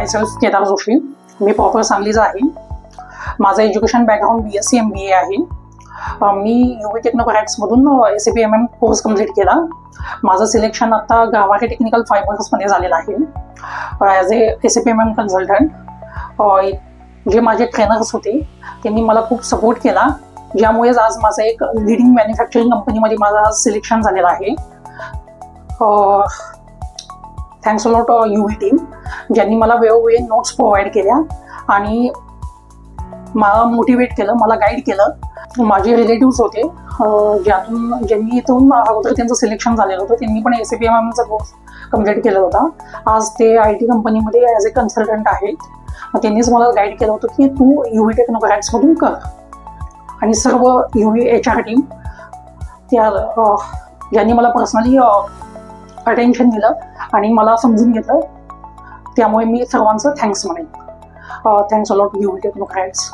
Myself Kedar Joshi. मी proper सांगलीचा आहे. माझं एज्युकेशन बॅकग्राऊंड BSc MBA आहे. मी UV टेक्नोक्रॅट्समधून SAP कोर्स कम्प्लीट केला. माझं सिलेक्शन आता गावारे टेक्निकल फायबर्समध्ये झालेलं आहे ॲज ए SAP कन्सल्टंट. जे माझे ट्रेनर्स होते त्यांनी मला खूप सपोर्ट केला, ज्यामुळेच आज माझं एक लिडिंग मॅन्युफॅक्चरिंग कंपनीमध्ये माझं आज सिलेक्शन झालेलं आहे. थँक्स अलॉट UV टीम, ज्यांनी मला वेळोवेळी नोट्स प्रोव्हाइड केल्या आणि मला मोटिवेट केलं, मला गाईड केलं. माझे रिलेटिव्स होते ज्यांनी इथून अगोदर त्यांचं सिलेक्शन झालेलं होतं, त्यांनी पण SAP चा कोर्स कम्प्लीट केला होता. आज ते IT कंपनीमध्ये ॲज ए कन्सल्टंट आहेत. त्यांनीच मला गाईड केलं होतं की तू UV टेक्नोक्रॅट्समधून कर. आणि सर्व UV HR टीम ज्यांनी मला पर्सनली अटेन्शन दिलं आणि मला समजून घेतलं, त्यामुळे मी सर्वांचं थँक्स म्हणेन. Thanks a lot UV technocrats.